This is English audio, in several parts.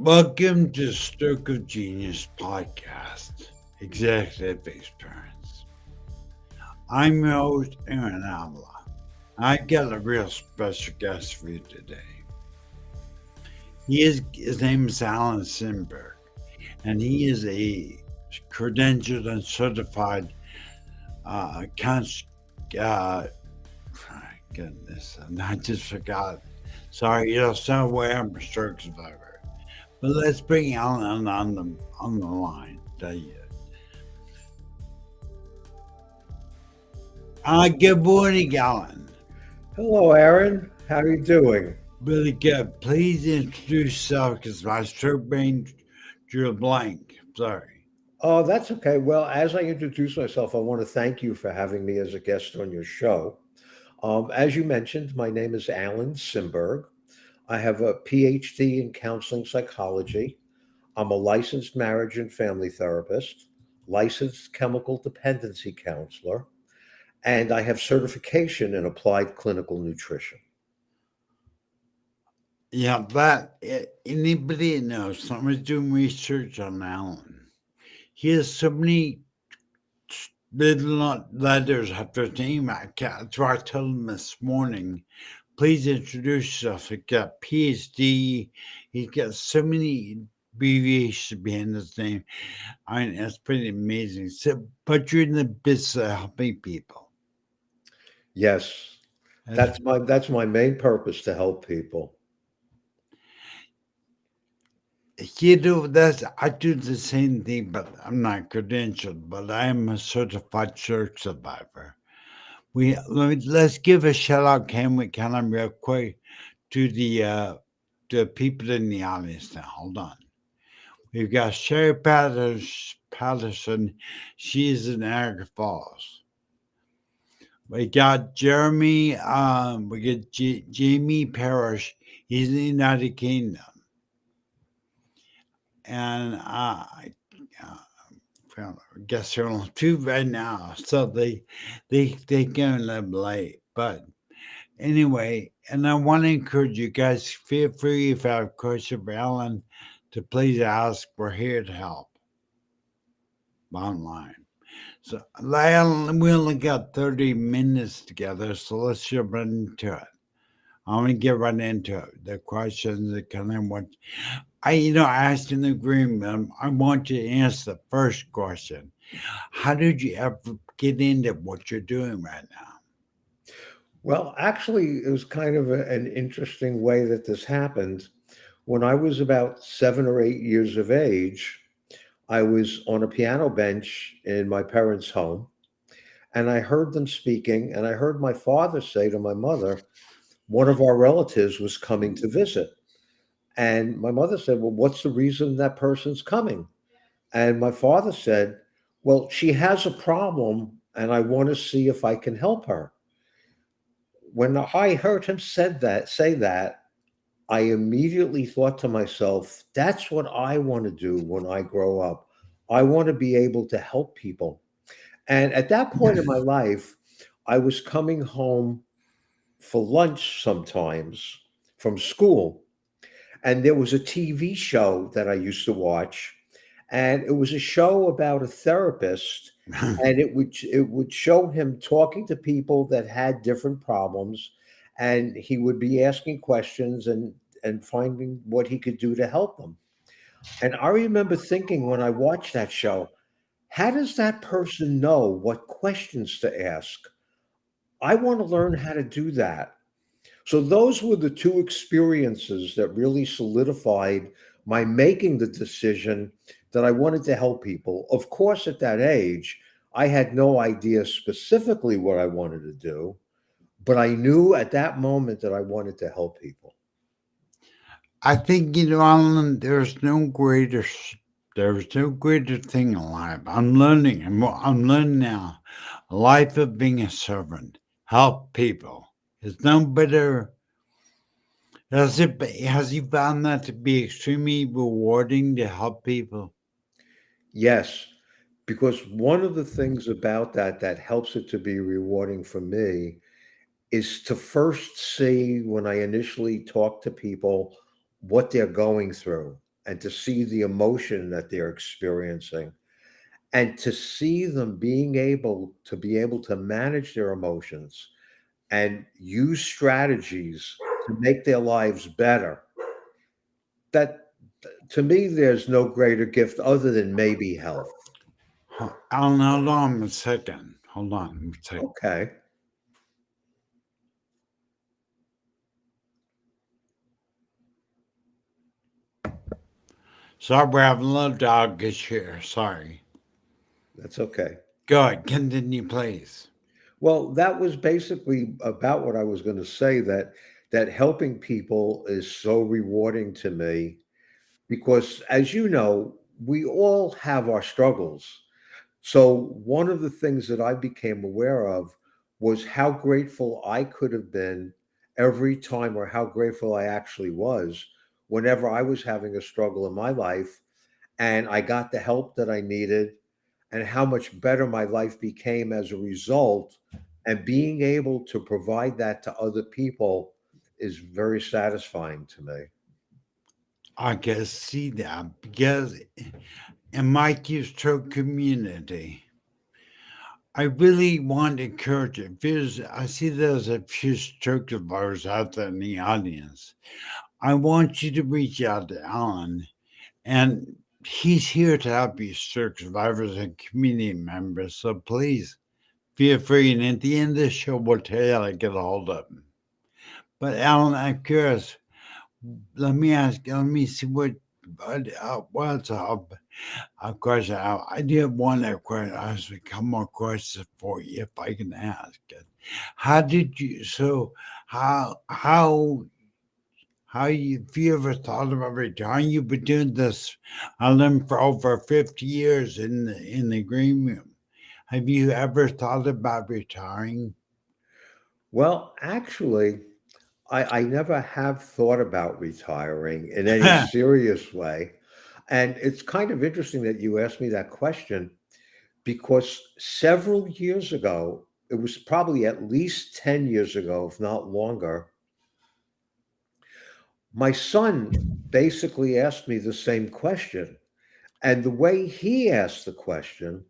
Welcome to Stroke of Genius podcast, Executive Experience. I'm your host, Aaron Avila. I got a real special guest for you today. His name is Alan Simberg, and he is a credentialed and certified cons- uh, goodness, and I just forgot. Sorry, somewhere I'm a stroke survivor. But let's bring Alan on the line. Tell you. Good morning, Alan. Hello, Aaron. How are you doing? Really good. Please introduce yourself because my stroke brain drew a blank. Sorry. Oh, that's okay. Well, as I introduce myself, I want to thank you for having me as a guest on your show. As you mentioned, my name is Alan Simberg. I have a PhD in counseling psychology. I'm a licensed marriage and family therapist, licensed chemical dependency counselor, and I have certification in applied clinical nutrition. Yeah, anybody that knows someone's doing research on Alan. He has so many little letters after his name. That's why I told him this morning. Please introduce yourself. He got PhD. He got so many abbreviations behind his name. I mean, it's pretty amazing. So, but you're in the business of helping people. Yes, That's, that's my main purpose to help people. that's I do the same thing, but I'm not credentialed. But I am a certified stroke survivor. Let's give a shout out, can we? Can I real quick to the people in the audience now? Hold on. We've got Sherry Patterson. She is in Niagara Falls. We got Jeremy. We get Jamie Parrish. He's in the United Kingdom, and uh, well, I guess they're on two right now, so they go a little late. But anyway, and I want to encourage you guys. Feel free if you have a question for Alan to please ask. We're here to help. Bottom line. So, Alan, we only got 30 minutes together, so let's jump right into it. I'm gonna get right into it. The questions that kind of what I asked in the agreement. I want you to answer the first question. How did you ever get into what you're doing right now? Well, actually, it was kind of an interesting way that this happened. When I was about 7 or 8 years of age, I was on a piano bench in my parents' home, and I heard them speaking, and I heard my father say to my mother, one of our relatives was coming to visit. And my mother said, well, what's the reason that person's coming? And my father said, well, she has a problem, and I want to see if I can help her. When I heard him say that, I immediately thought to myself, that's what I want to do when I grow up. I want to be able to help people. And at that point in my life, I was coming home for lunch sometimes from school, and there was a TV show that I used to watch, and it was a show about a therapist, and it would show him talking to people that had different problems, and he would be asking questions and finding what he could do to help them. And I remember thinking when I watched that show, how does that person know what questions to ask? I want to learn how to do that. So those were the two experiences that really solidified my making the decision that I wanted to help people. Of course, at that age, I had no idea specifically what I wanted to do, but I knew at that moment that I wanted to help people. I think Alan. There's no greater thing in life. I'm learning. I'm learning now. A life of being a servant, help people. There's no better. Has you found that to be extremely rewarding to help people? Yes, because one of the things about that helps it to be rewarding for me is to first see when I initially talk to people what they're going through. and to see the emotion that they're experiencing, and to see them being able to manage their emotions and use strategies to make their lives better. That, to me, there's no greater gift other than maybe health. Alan, hold on a second. Hold on a second. Okay. Sorry, we're having a little dog issue. Sorry. That's okay. Go ahead. Continue, please. Well, that was basically about what I was going to say, that helping people is so rewarding to me because, as you know, we all have our struggles. So one of the things that I became aware of was how grateful I could have been every time, or how grateful I actually was whenever I was having a struggle in my life and I got the help that I needed, and how much better my life became as a result. And being able to provide that to other people is very satisfying to me. I can see that because in my stroke community, I really want to encourage it. I see there's a few stroke survivors out there in the audience. I want you to reach out to Alan, and he's here to help you, stroke survivors and community members. So please feel free. And at the end of the show, we'll tell you how to get a hold of him. But Alan, I'm curious. Let me ask. Let me see what's up. Of course, I do have one other question. I have a couple more questions for you, if I can ask it. How did you? So, how if you ever thought about retiring? You've been doing this, I learned, for over 50 years in the green room. Have you ever thought about retiring? Well, actually, I never have thought about retiring in any serious way. And it's kind of interesting that you asked me that question because several years ago, it was probably at least 10 years ago, if not longer, my son basically asked me the same question. And the way he asked the question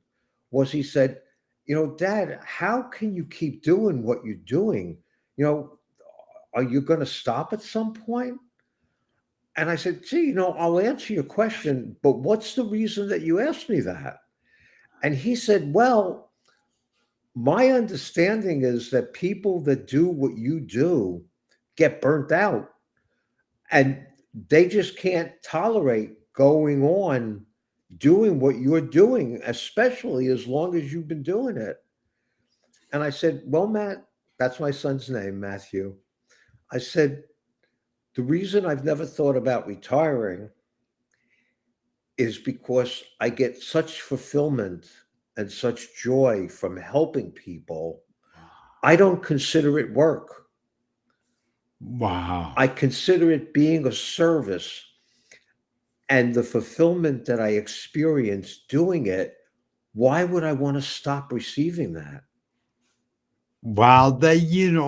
was, he said, Dad, how can you keep doing what you're doing? You know, are you going to stop at some point? And I said, gee, I'll answer your question, but what's the reason that you asked me that? And he said, well, my understanding is that people that do what you do get burnt out, and they just can't tolerate going on doing what you're doing, especially as long as you've been doing it. And I said, well, Matt, that's my son's name, Matthew. I said, the reason I've never thought about retiring is because I get such fulfillment and such joy from helping people. I don't consider it work. Wow. I consider it being a service, and the fulfillment that I experience doing it. Why would I want to stop receiving that? Wow, that you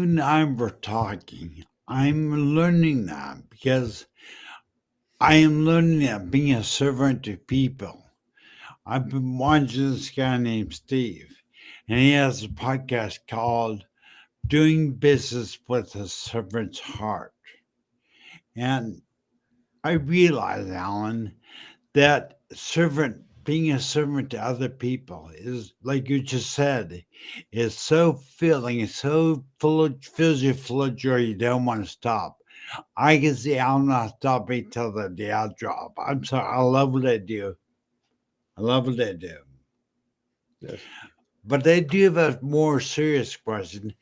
and I were talking. I'm learning that because I am learning that being a servant to people. I've been watching this guy named Steve, and he has a podcast called Doing Business with a Servant's Heart. And I realize, Alan, that being a servant to other people is, like you just said, is so filling, it's so fills you full of joy you don't want to stop. I can see I'll not stop until the day I drop. I'm sorry, I love what I do. I love what I do. Yes. But I do have a more serious question.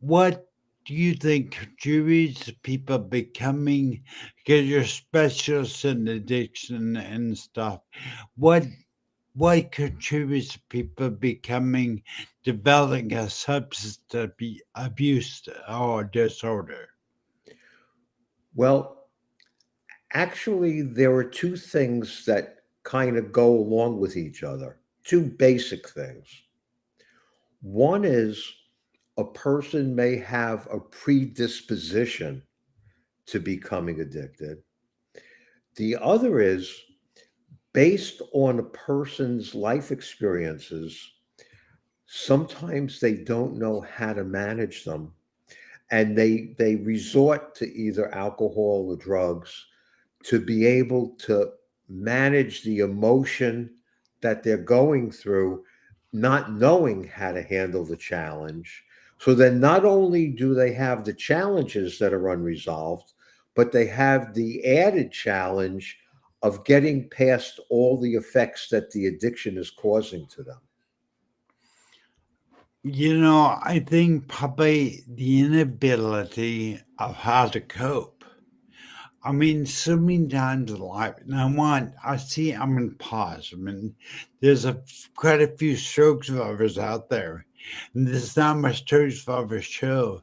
What do you think contributes to people becoming, because you're specialists in addiction and stuff, what what contributes to people developing a substance abuse or disorder? Well, actually, there are two things that kind of go along with each other, two basic things. One is a person may have a predisposition to becoming addicted. The other is based on a person's life experiences, sometimes they don't know how to manage them, and they resort to either alcohol or drugs to be able to manage the emotion that they're going through, not knowing how to handle the challenge. So then not only do they have the challenges that are unresolved, but they have the added challenge of getting past all the effects that the addiction is causing to them. I think probably the inability of how to cope. I mean, so many times in life, and I'm in pause. I mean, there's quite a few stroke survivors out there, and there's not much stroke survivors show.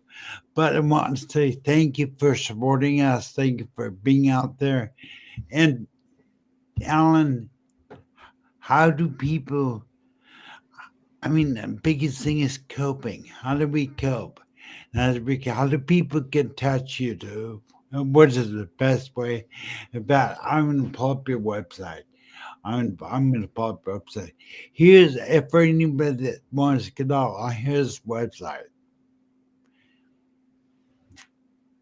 But I want to say thank you for supporting us. Thank you for being out there. And Alan, how do people? I mean, the biggest thing is coping. How do we cope? How do people get in touch you to? What is the best way? I'm going to pull up your website. I'm going to pull up your website. Here's, if for anybody that wants to get out, here's the website.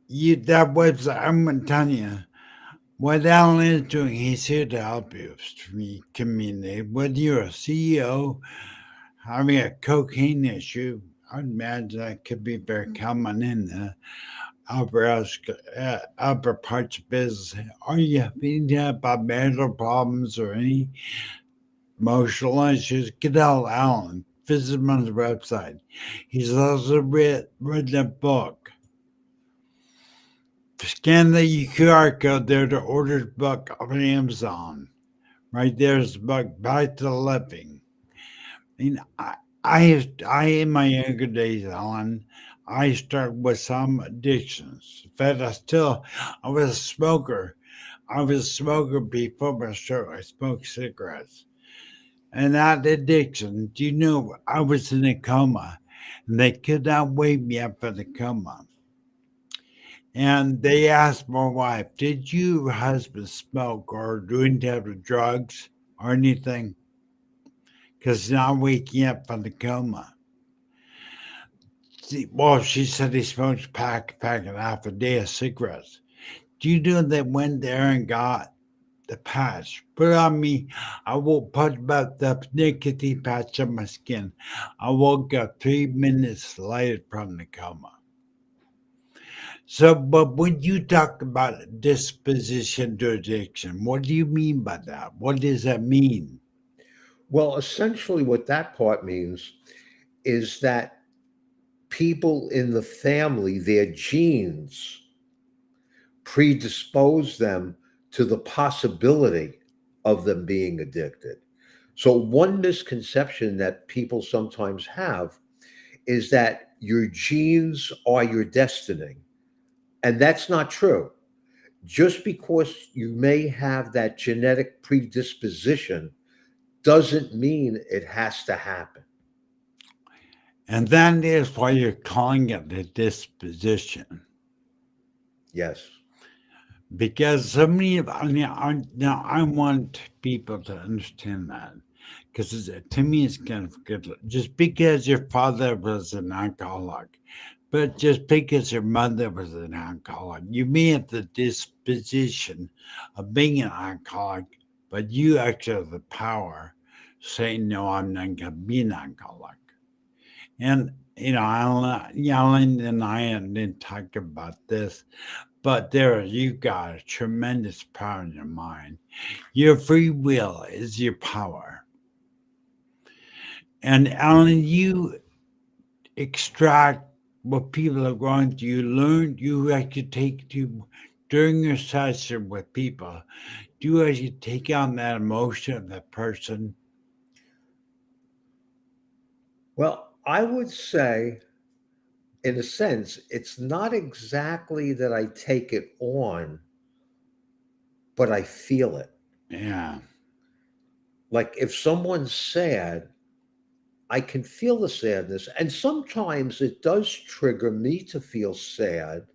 That website, I'm going to tell you, what Alan is doing, he's here to help you, community. Whether you're a CEO, having a cocaine issue, I'd imagine that could be very common in the upper parts of business. Are you feeling about marital problems or any emotional issues? Get out Alan. Visit him on the website. He's also written a book. Scan the QR code there to order the book on Amazon. Right there's the book, Back to Living. I mean, in my younger days, Alan, I started with some addictions. In fact, I was a smoker. I was a smoker before my stroke. I smoked cigarettes. And that addiction, do you know, I was in a coma, and they could not wake me up from the coma. And they asked my wife, did your husband smoke or do any type of drugs or anything? Because now waking up from the coma. Well, she said he smoked pack and a half a day of cigarettes. Do you know they went there and got the patch? Put it on me. I woke put about the nicotine patch on my skin. I woke up 3 minutes later from the coma. So, but when you talk about disposition to addiction, what do you mean by that? What does that mean? Well, essentially, what that part means is that people in the family, their genes predispose them to the possibility of them being addicted. So, one misconception that people sometimes have is that your genes are your destiny. And that's not true. Just because you may have that genetic predisposition doesn't mean it has to happen. And that is why you're calling it a disposition. Yes. Because so many of now I want people to understand that because to me it's kind of good. Just because your father was an alcoholic, but just because your mother was an alcoholic, you may have the disposition of being an alcoholic, but you actually have the power saying no, I'm not going to be an alcoholic. And Alan and I didn't talk about this, but you got a tremendous power in your mind. Your free will is your power. And Alan, you extract what people are going through. You actually take to during your session with people. Do you actually take on that emotion of that person? Well, I would say, in a sense, it's not exactly that I take it on, but I feel it. Yeah. Like if someone's sad, I can feel the sadness. And sometimes it does trigger me to feel sad,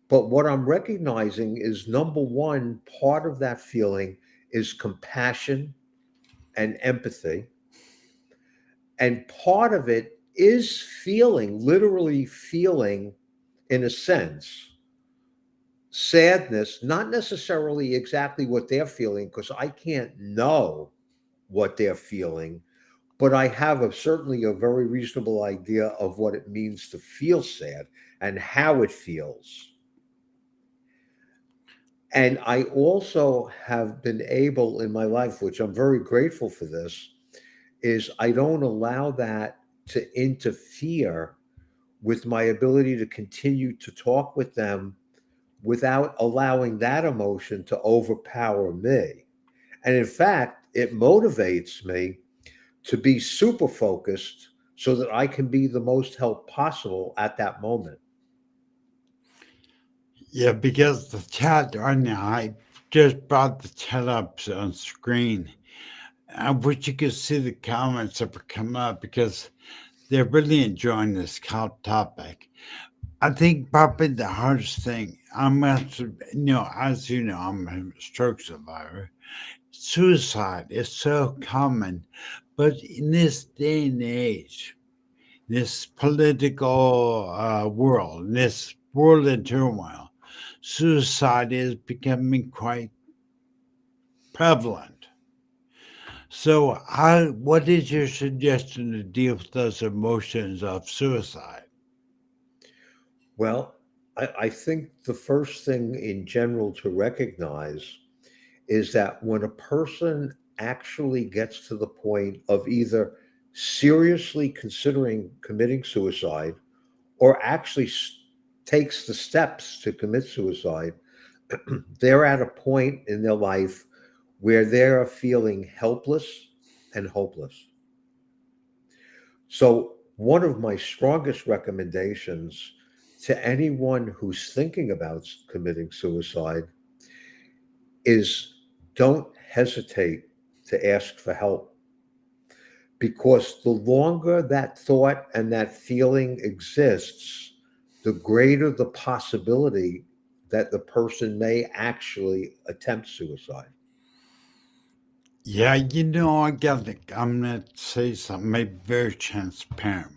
But what I'm recognizing is number one, part of that feeling is compassion and empathy. And part of it is feeling, literally feeling, in a sense, sadness, not necessarily exactly what they're feeling, because I can't know what they're feeling, but I have certainly a very reasonable idea of what it means to feel sad and how it feels. And I also have been able in my life, which I'm very grateful for this, is I don't allow that to interfere with my ability to continue to talk with them without allowing that emotion to overpower me. And in fact, it motivates me to be super focused so that I can be the most help possible at that moment. Yeah, because the chat right now, I just brought the chat up on screen. I wish you could see the comments that were coming up because they're really enjoying this topic. I think probably the hardest thing, as you know, I'm a stroke survivor. Suicide is so common, but in this day and age, this political world, this world in turmoil, suicide is becoming quite prevalent. So, what is your suggestion to deal with those emotions of suicide? Well, I think the first thing in general to recognize is that when a person actually gets to the point of either seriously considering committing suicide or actually takes the steps to commit suicide, they're at a point in their life where they're feeling helpless and hopeless. So, one of my strongest recommendations to anyone who's thinking about committing suicide is don't hesitate to ask for help, because the longer that thought and that feeling exists, the greater the possibility that the person may actually attempt suicide. Yeah, I'm going to say something maybe very transparent.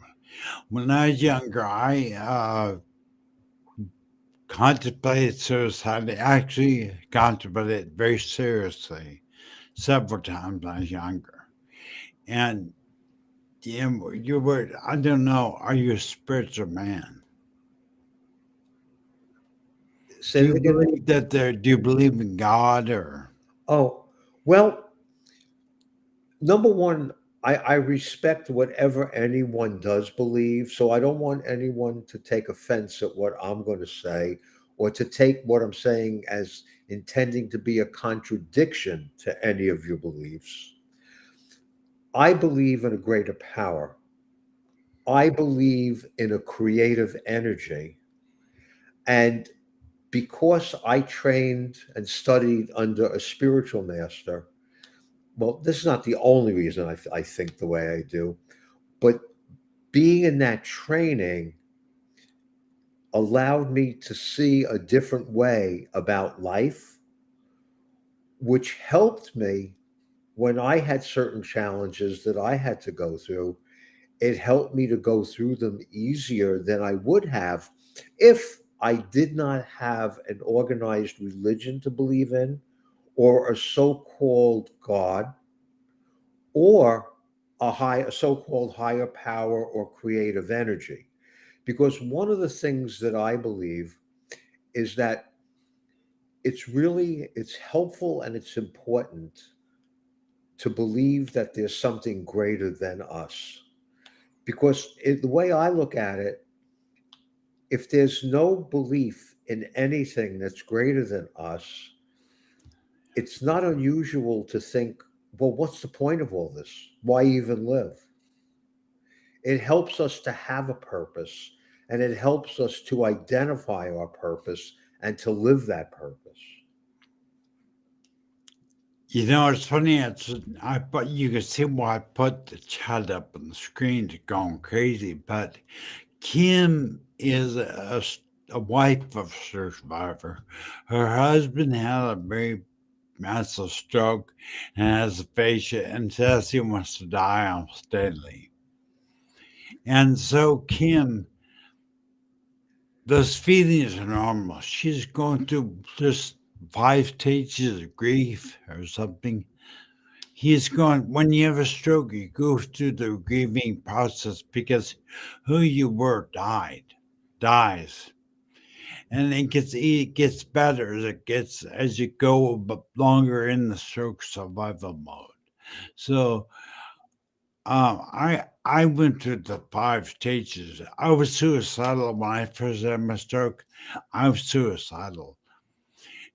When I was younger, I contemplated suicide. I actually contemplated it very seriously several times when I was younger. And you were, I don't know, are you a spiritual man? Say that again. Do you believe in God or? Oh, well, number one, I respect whatever anyone does believe. So I don't want anyone to take offense at what I'm going to say or to take what I'm saying as intending to be a contradiction to any of your beliefs. I believe in a greater power. I believe in a creative energy. And because I trained and studied under a spiritual master, well, this is not the only reason I think the way I do, but being in that training allowed me to see a different way about life, which helped me when I had certain challenges that I had to go through. It helped me to go through them easier than I would have if I did not have an organized religion to believe in, or a so-called God, or a so-called higher power or creative energy. Because one of the things that I believe is that it's helpful and it's important to believe that there's something greater than us. Because the way I look at it, if there's no belief in anything that's greater than us, it's not unusual to think, well, what's the point of all this? Why even live? It helps us to have a purpose, and it helps us to identify our purpose and to live that purpose. It's funny. I but you can see why I put the chat up on the screen to going crazy. But Kim is a wife of a survivor. Her husband had a very massive stroke and has aphasia and says he wants to die almost deadly. And so Kim, those feelings are normal. She's going through just 5 stages of grief or something. He's going, when you have a stroke, you go through the grieving process because who you were dies. And it gets better as you go longer in the stroke survival mode. So I went through the 5 stages. I was suicidal when I first had my stroke. I was suicidal,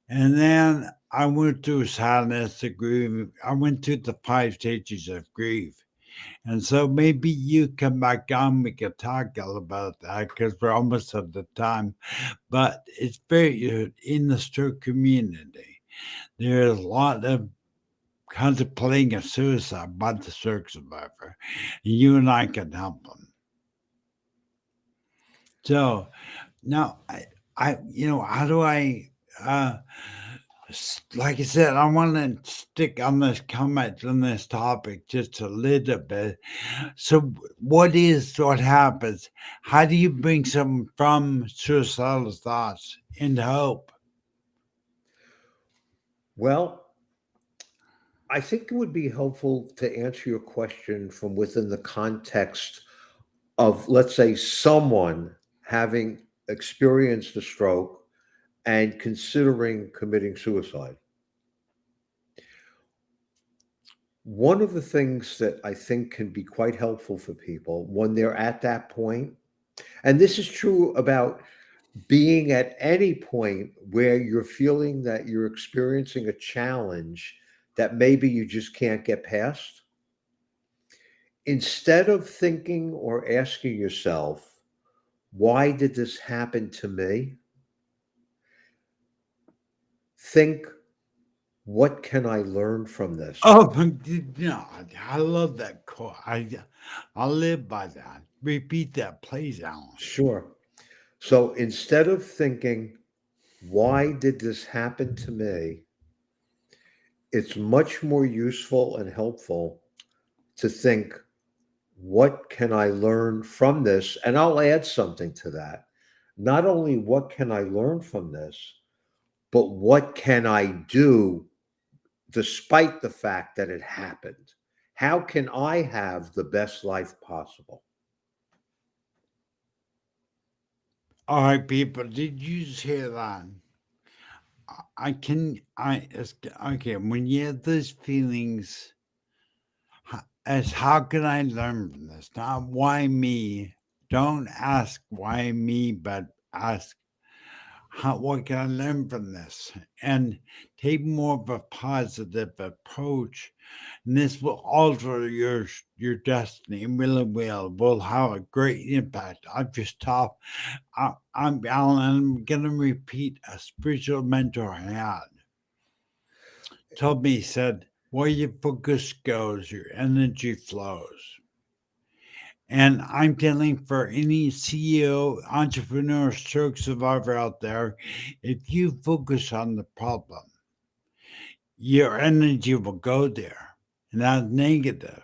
and then I went through sadness, the grief. I went through the 5 stages of grief, and so maybe you come back on. We can talk all about that because we're almost at the time. But it's very in the stroke community. There's a lot of contemplating a suicide by the stroke survivor. You and I can help them. So now, how do I, like I said, I want to stick on this comment on this topic just a little bit. So, what happens? How do you bring someone from suicidal thoughts into hope? Well, I think it would be helpful to answer your question from within the context of, let's say, someone having experienced a stroke and considering committing suicide. One of the things that I think can be quite helpful for people when they're at that point, and this is true about being at any point where you're feeling that you're experiencing a challenge that maybe you just can't get past, instead of thinking or asking yourself, why did this happen to me? Think, what can I learn from this? Oh, I love that quote. I live by that. Repeat that, please, Alan. Sure. So instead of thinking, why did this happen to me? It's much more useful and helpful to think, what can I learn from this? And I'll add something to that. Not only what can I learn from this, but what can I do despite the fact that it happened? How can I have the best life possible? All right, people, did you just hear that? Okay, when you have those feelings, as how can I learn from this? Not why me. Don't ask why me, but ask what can I learn from this? And take more of a positive approach. And this will alter your destiny. It really will have a great impact. I've just talked. I'm Alan. I'm going to repeat a spiritual mentor I had. Told me, he said, where your focus goes, your energy flows. And I'm telling for any CEO, entrepreneur, stroke survivor out there, if you focus on the problem, your energy will go there, and not negative.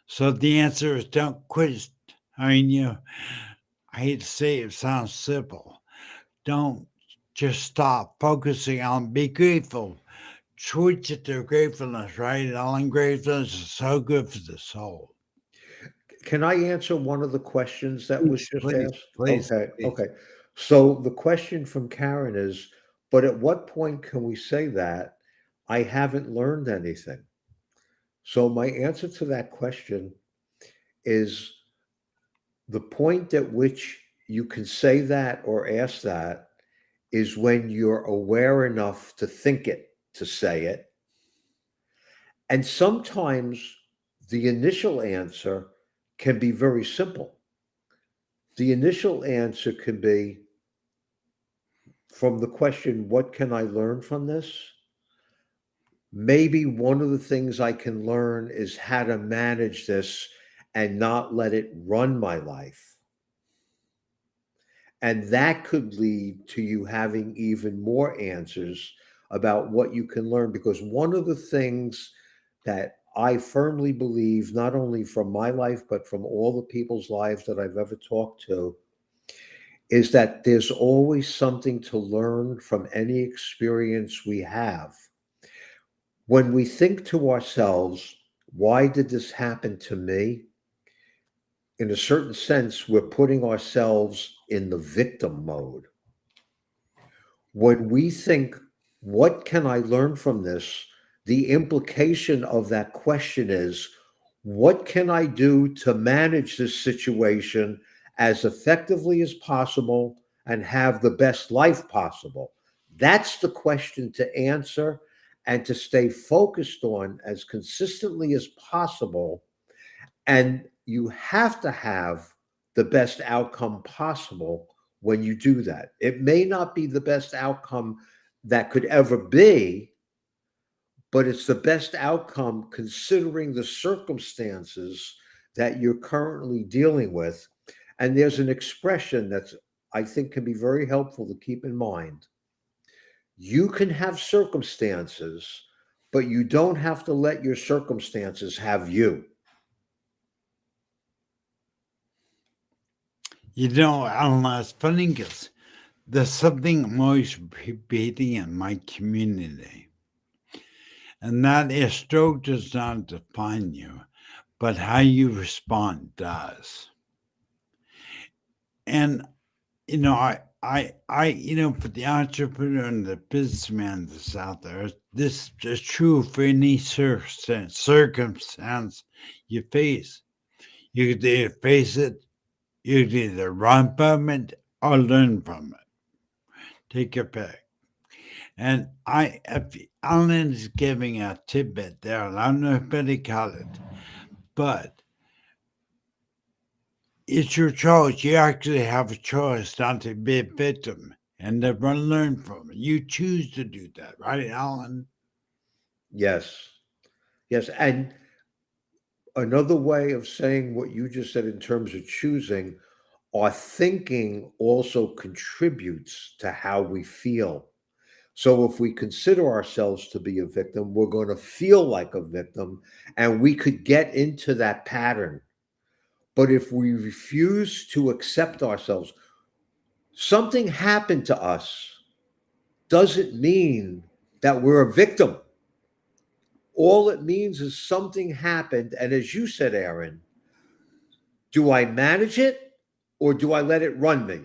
So the answer is don't quit. I mean, I hate to say it sounds simple. Don't just stop focusing on be grateful. Switch it to gratefulness, right? All gratefulness is so good for the soul. Can I answer one of the questions that was Please, just please, asked? please, Okay, please. okay. So the question from Karen is, but at what point can we say that I haven't learned anything? So my answer to that question is the point at which you can say that or ask that is when you're aware enough to think it, to say it. And sometimes the initial answer can be very simple. The initial answer can be from the question, what can I learn from this? Maybe one of the things I can learn is how to manage this and not let it run my life. And that could lead to you having even more answers about what you can learn. Because one of the things that I firmly believe, not only from my life, but from all the people's lives that I've ever talked to, is that there's always something to learn from any experience we have. When we think to ourselves, why did this happen to me? In a certain sense, we're putting ourselves in the victim mode. When we think, what can I learn from this? The implication of that question is, what can I do to manage this situation as effectively as possible and have the best life possible? That's the question to answer and to stay focused on as consistently as possible. And you have to have the best outcome possible when you do that. It may not be the best outcome that could ever be, but it's the best outcome considering the circumstances that you're currently dealing with. And there's an expression that's, I think, can be very helpful to keep in mind. You can have circumstances, but you don't have to let your circumstances have you. Alan, it's funny because there's something I'm always repeating in my community, and that is stroke does not define you, but how you respond does. And for the entrepreneur and the businessman that's out there, this is true for any circumstance you face. You could either face it, you could either run from it or learn from it. Take your pick. And if Alan is giving a tidbit there, and I don't know if Betty caught it, but it's your choice. You actually have a choice not to be a victim and to learn from it. You choose to do that, right, Alan? Yes. Yes. And another way of saying what you just said in terms of choosing, our thinking also contributes to how we feel. So if we consider ourselves to be a victim, we're going to feel like a victim and we could get into that pattern. But if we refuse to accept ourselves, something happened to us doesn't mean that we're a victim. All it means is something happened. And as you said, Aaron, do I manage it or do I let it run me?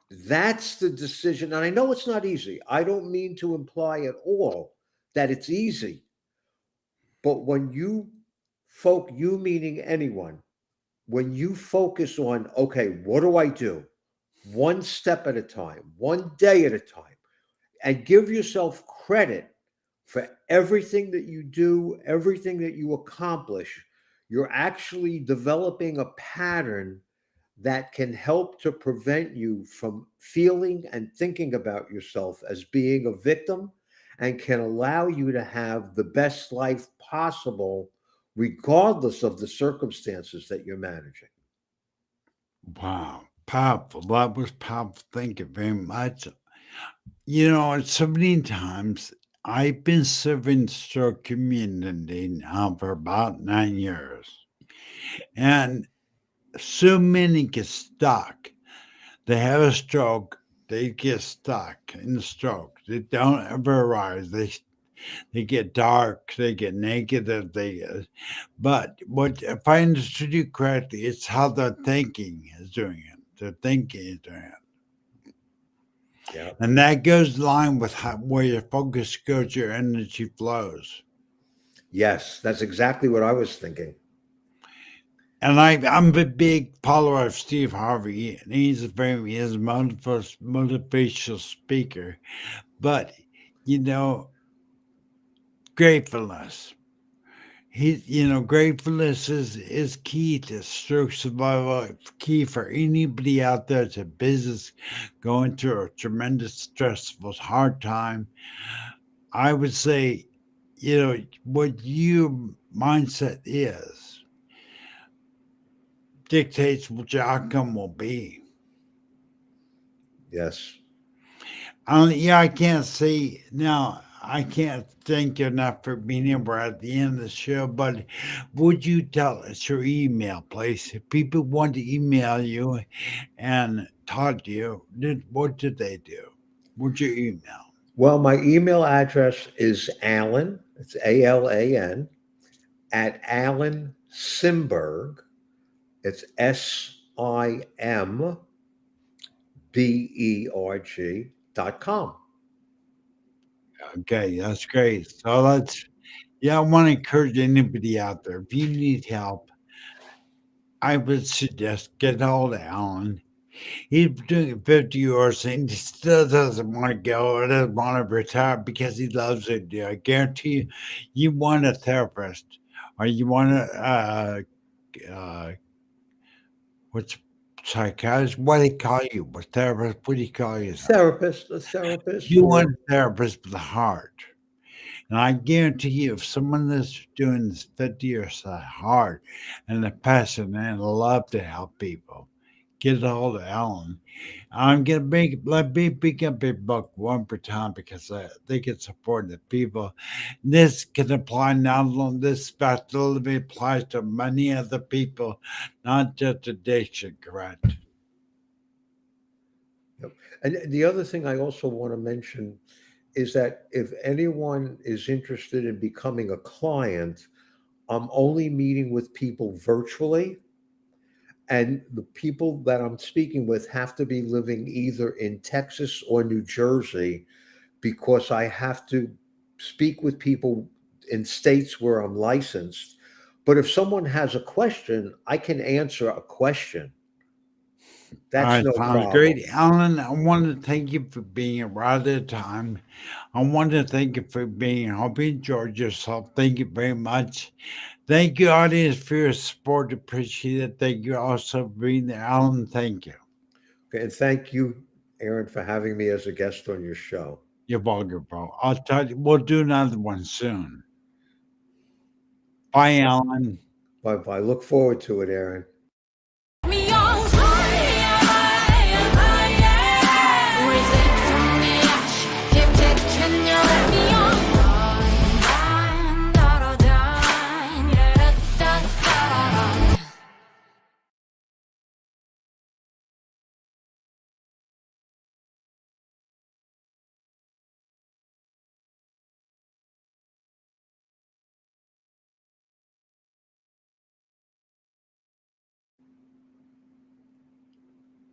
That's the decision. And I know it's not easy. I don't mean to imply at all that it's easy. But when you meaning anyone, when you focus on, okay, what do I do? One step at a time, one day at a time, and give yourself credit for everything that you do, everything that you accomplish, you're actually developing a pattern that can help to prevent you from feeling and thinking about yourself as being a victim and can allow you to have the best life possible, regardless of the circumstances that you're managing. Wow. Powerful. That was powerful. Thank you very much. So many times I've been serving the stroke community now for about 9 years. And so many get stuck. They have a stroke, they get stuck in the stroke. They don't ever arise. They get dark, they get negative, but what if I understood you correctly, it's how their thinking is doing it. Their thinking is doing it. Yeah. And that goes in line with where your focus goes, your energy flows. Yes, that's exactly what I was thinking. And I'm a big follower of Steve Harvey, and he's a motivational speaker. But you know, gratefulness. Gratefulness is key to stroke survival. Key for anybody out there that's a business going through a tremendous, stressful, hard time. I would say, what your mindset is dictates what your outcome will be. Yes. Yeah, I can't see now. I can't thank you enough for being here. We're at the end of the show, but would you tell us your email, please? If people want to email you and talk to you, what did they do? What's your email? Well, my email address is Alan, it's ALAN, at Alan Simberg, it's SIMBERG.com. Okay, that's great. So yeah, I want to encourage anybody out there. If you need help, I would suggest get hold of Alan. He's been doing it 50 years and he still doesn't want to go or doesn't want to retire because he loves it. I guarantee you, you want a therapist or you want what's psychiatrist? What do they call you? A therapist? What do you call yourself? A therapist, You want or a therapist with a heart. And I guarantee you, if someone that's doing this 50 years at heart and a passion and a love to help people, get a hold of Alan. I'm gonna let me pick up a book one per time because I think it's important that people. This can apply not only this specialty applies to many other people, not just addiction. Correct? yep. And the other thing I also want to mention is that if anyone is interested in becoming a client, I'm only meeting with people virtually. And the people that I'm speaking with have to be living either in Texas or New Jersey because I have to speak with people in states where I'm licensed. But if someone has a question, I can answer a question. All That's right, no sounds problem. great, Alan. I want to thank you for being here right at time. I want to thank you for being here. Hope you enjoyed yourself. Thank you very much. Thank you, audience, for your support. Appreciate it. Thank you also for being there, Alan. Thank you. Okay, and thank you, Aaron, for having me as a guest on your show. You're welcome, bro. I'll tell you, we'll do another one soon. Bye, Alan. Bye bye. Look forward to it, Aaron.